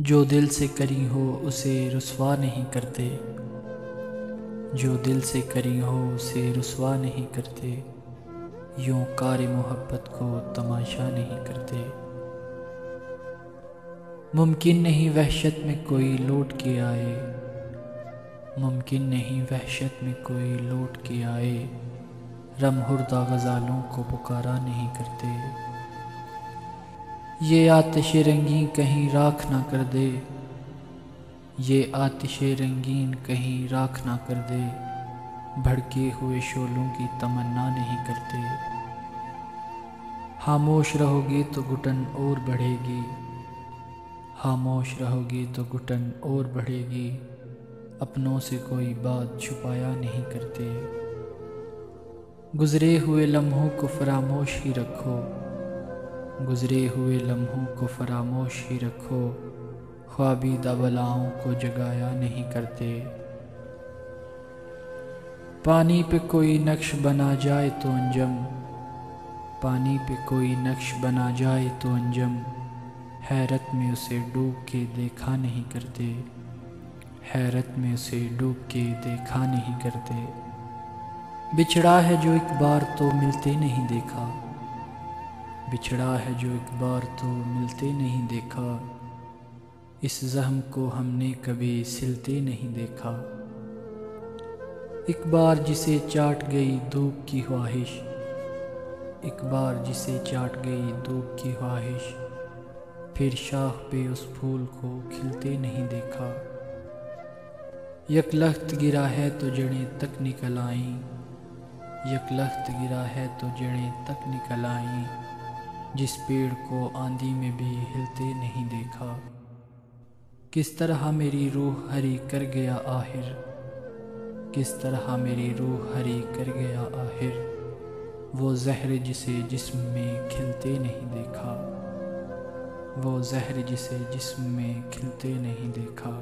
جو دل سے کری ہو اسے رسوا نہیں کرتے، جو دل سے کری ہو اسے رسوا نہیں کرتے، یوں کار محبت کو تماشا نہیں کرتے۔ ممکن نہیں وحشت میں کوئی لوٹ کے آئے، ممکن نہیں وحشت میں کوئی لوٹ کے آئے، رم ہردہ غزالوں کو پکارا نہیں کرتے۔ یہ آتش رنگین کہیں راکھ نہ کر دے، یہ آتش رنگین کہیں راکھ نہ کر دے، بھڑکے ہوئے شعلوں کی تمنا نہیں کرتے۔ خاموش رہو گے تو گھٹن اور بڑھے گی، خاموش رہو گے تو گھٹن اور بڑھے گی، اپنوں سے کوئی بات چھپایا نہیں کرتے۔ گزرے ہوئے لمحوں کو فراموش ہی رکھو، گزرے ہوئے لمحوں کو فراموش ہی رکھو، خوابیدہ بلاؤں کو جگایا نہیں کرتے۔ پانی پہ کوئی نقش بنا جائے تو انجم، پانی پہ کوئی نقش بنا جائے تو انجم، حیرت میں اسے ڈوب کے دیکھا نہیں کرتے، حیرت میں اسے ڈوب کے دیکھا نہیں کرتے۔ بچھڑا ہے جو ایک بار تو ملتے نہیں دیکھا، بچھڑا ہے جو ایک بار تو ملتے نہیں دیکھا، اس زخم کو ہم نے کبھی سلتے نہیں دیکھا۔ ایک بار جسے چاٹ گئی دھوپ کی خواہش، ایک بار جسے چاٹ گئی دھوپ کی خواہش، پھر شاخ پہ اس پھول کو کھلتے نہیں دیکھا۔ یک لخت گرا ہے تو جڑیں تک نکل آئیں، یک لخت گرا ہے تو جڑیں تک نکل آئیں، جس پیڑ کو آندھی میں بھی ہلتے نہیں دیکھا۔ کس طرح میری روح ہری کر گیا آخر، کس طرح میری روح ہری کر گیا آخر، وہ زہر جسے جسم میں کھلتے نہیں دیکھا، وہ زہر جسے جسم میں کھلتے نہیں دیکھا۔